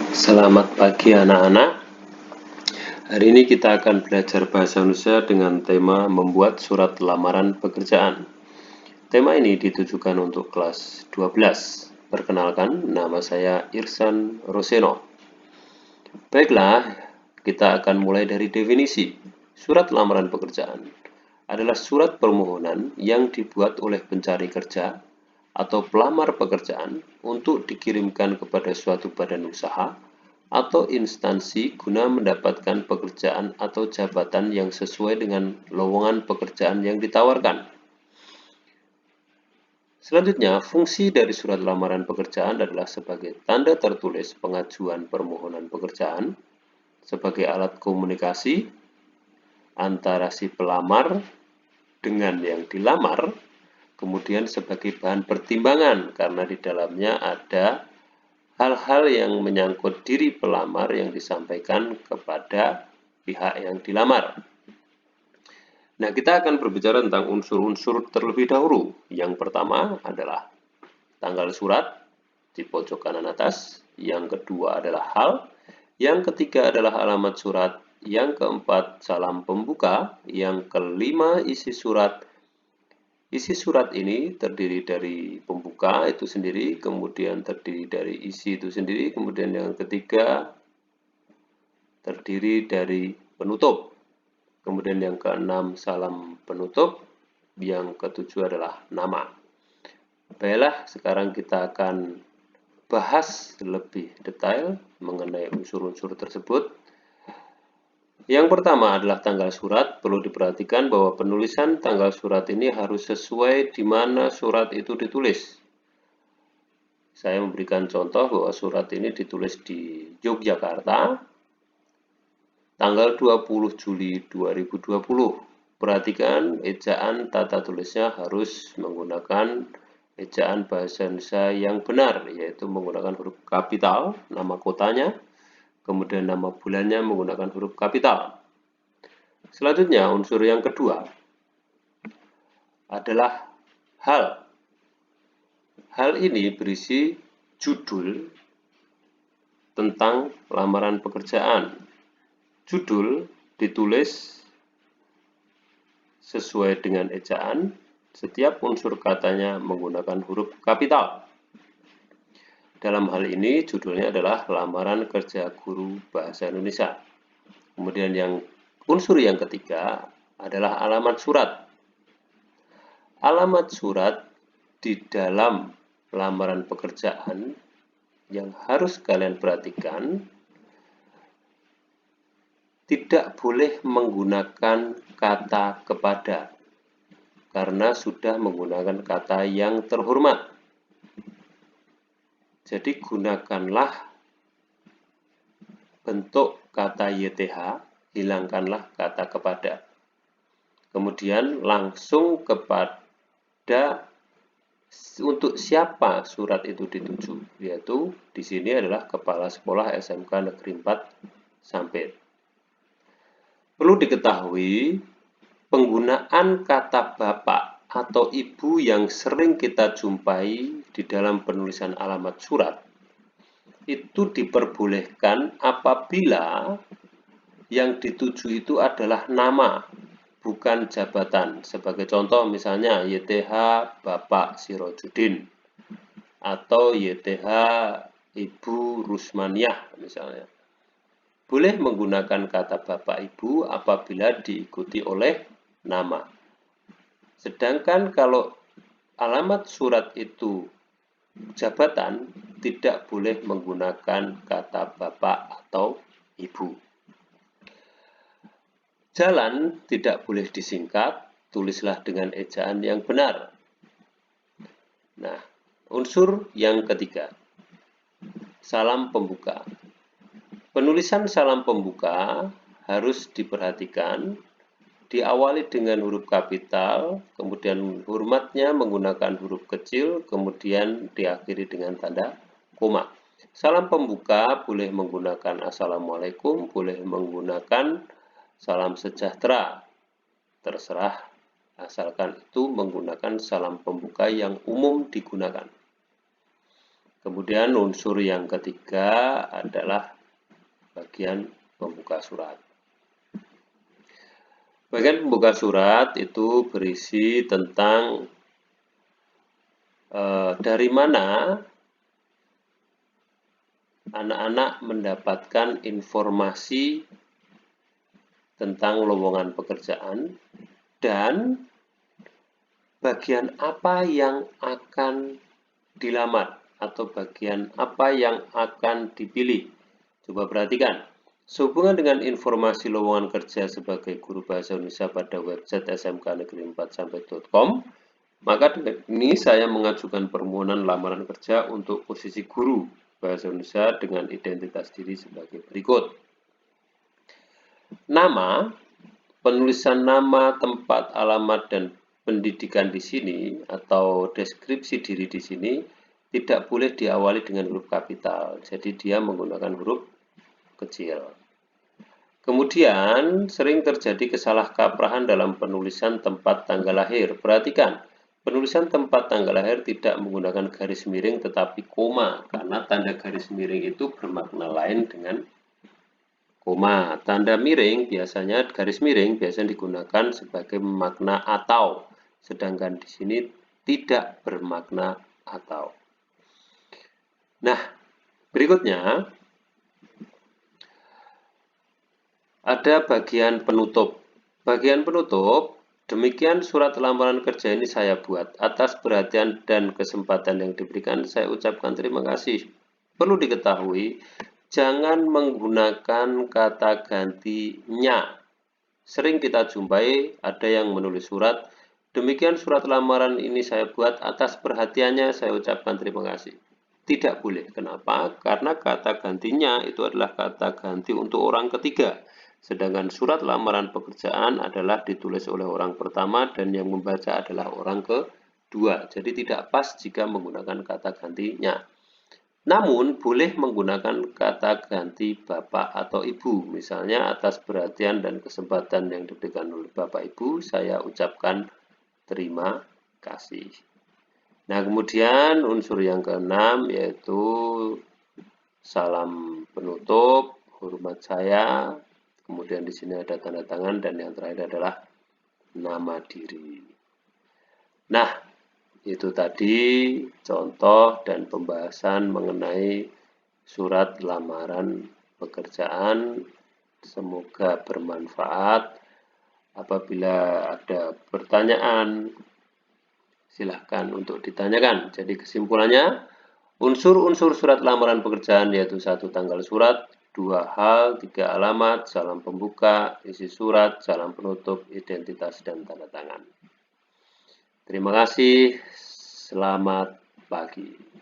Selamat pagi anak-anak. Hari ini kita akan belajar bahasa Indonesia dengan tema membuat surat lamaran pekerjaan. Tema ini ditujukan untuk kelas 12. Perkenalkan, nama saya Irsan Roseno. Baiklah, kita akan mulai dari definisi. Surat lamaran pekerjaan adalah surat permohonan yang dibuat oleh pencari kerja atau pelamar pekerjaan untuk dikirimkan kepada suatu badan usaha atau instansi guna mendapatkan pekerjaan atau jabatan yang sesuai dengan lowongan pekerjaan yang ditawarkan. Selanjutnya, fungsi dari surat lamaran pekerjaan adalah sebagai tanda tertulis pengajuan permohonan pekerjaan, sebagai alat komunikasi antara si pelamar dengan yang dilamar, kemudian sebagai bahan pertimbangan karena di dalamnya ada hal-hal yang menyangkut diri pelamar yang disampaikan kepada pihak yang dilamar. Nah, kita akan berbicara tentang unsur-unsur terlebih dahulu. Yang pertama adalah tanggal surat di pojok kanan atas. Yang kedua adalah hal. Yang ketiga adalah alamat surat. Yang keempat, salam pembuka. Yang kelima, isi surat. Isi surat ini terdiri dari pembuka itu sendiri, kemudian terdiri dari isi itu sendiri, kemudian yang ketiga terdiri dari penutup. Kemudian yang keenam salam penutup, yang ketujuh adalah nama. Baiklah, sekarang kita akan bahas lebih detail mengenai unsur-unsur tersebut. Yang pertama adalah tanggal surat. Perlu diperhatikan bahwa penulisan tanggal surat ini harus sesuai di mana surat itu ditulis. Saya memberikan contoh bahwa surat ini ditulis di Yogyakarta, tanggal 20 Juli 2020. Perhatikan ejaan tata tulisnya harus menggunakan ejaan bahasa Indonesia yang benar, yaitu menggunakan huruf kapital, nama kotanya, kemudian nama bulannya menggunakan huruf kapital. Selanjutnya, unsur yang kedua adalah hal. Hal ini berisi judul tentang lamaran pekerjaan. Judul ditulis sesuai dengan ejaan, setiap unsur katanya menggunakan huruf kapital. Dalam hal ini, judulnya adalah lamaran kerja guru bahasa Indonesia. Kemudian unsur yang ketiga adalah alamat surat. Alamat surat di dalam lamaran pekerjaan yang harus kalian perhatikan, tidak boleh menggunakan kata kepada karena sudah menggunakan kata yang terhormat. Jadi gunakanlah bentuk kata YTH, hilangkanlah kata kepada. Kemudian langsung kepada untuk siapa surat itu dituju, yaitu di sini adalah Kepala Sekolah SMK Negeri 4 Sampit. Perlu diketahui, penggunaan kata bapak atau ibu yang sering kita jumpai di dalam penulisan alamat surat itu diperbolehkan apabila yang dituju itu adalah nama, bukan jabatan. Sebagai contoh misalnya YTH Bapak Sirojudin atau YTH Ibu Rusmaniah misalnya. Boleh menggunakan kata Bapak Ibu apabila diikuti oleh nama. Sedangkan kalau alamat surat itu jabatan, tidak boleh menggunakan kata Bapak atau Ibu. Jalan tidak boleh disingkat, tulislah dengan ejaan yang benar. Nah, unsur yang ketiga, salam pembuka. Penulisan salam pembuka harus diperhatikan, diawali dengan huruf kapital, kemudian hormatnya menggunakan huruf kecil, kemudian diakhiri dengan tanda koma. Salam pembuka boleh menggunakan Assalamualaikum, boleh menggunakan salam sejahtera, terserah, asalkan itu menggunakan salam pembuka yang umum digunakan. Kemudian unsur yang ketiga adalah bagian pembuka surat. Bagian pembuka surat itu berisi tentang dari mana anak-anak mendapatkan informasi tentang lowongan pekerjaan dan bagian apa yang akan dilamar atau bagian apa yang akan dipilih. Coba perhatikan. Sehubungan dengan informasi lowongan kerja sebagai guru bahasa Indonesia pada website smknegeri4sampai.com, maka dengan ini saya mengajukan permohonan lamaran kerja untuk posisi guru bahasa Indonesia dengan identitas diri sebagai berikut. Nama, penulisan nama, tempat, alamat, dan pendidikan di sini atau deskripsi diri di sini tidak boleh diawali dengan huruf kapital. Jadi dia menggunakan huruf kecil. Kemudian sering terjadi kesalahkaprahan dalam penulisan tempat tanggal lahir. Perhatikan, penulisan tempat tanggal lahir tidak menggunakan garis miring tetapi koma, karena tanda garis miring itu bermakna lain dengan koma. Tanda miring biasanya, garis miring biasanya digunakan sebagai makna atau, sedangkan di sini tidak bermakna atau. Nah, berikutnya ada bagian penutup. Bagian penutup, demikian surat lamaran kerja ini saya buat. Atas perhatian dan kesempatan yang diberikan, saya ucapkan terima kasih. Perlu diketahui, jangan menggunakan kata ganti nya. Sering kita jumpai ada yang menulis surat, demikian surat lamaran ini saya buat, atas perhatiannya saya ucapkan terima kasih. Tidak boleh. Kenapa? Karena kata gantinya itu adalah kata ganti untuk orang ketiga. Sedangkan surat lamaran pekerjaan adalah ditulis oleh orang pertama dan yang membaca adalah orang kedua. Jadi tidak pas jika menggunakan kata gantinya. Namun boleh menggunakan kata ganti bapak atau ibu. Misalnya atas perhatian dan kesempatan yang diberikan oleh bapak ibu, saya ucapkan terima kasih. Nah, kemudian unsur yang keenam yaitu salam penutup, hormat saya. Kemudian di sini ada tanda tangan dan yang terakhir adalah nama diri. Nah, itu tadi contoh dan pembahasan mengenai surat lamaran pekerjaan. Semoga bermanfaat. Apabila ada pertanyaan, silahkan untuk ditanyakan. Jadi kesimpulannya, unsur-unsur surat lamaran pekerjaan yaitu 1. Tanggal surat, 2. Hal, 3. Alamat, salam pembuka, isi surat, salam penutup, identitas, dan tanda tangan. Terima kasih, selamat pagi.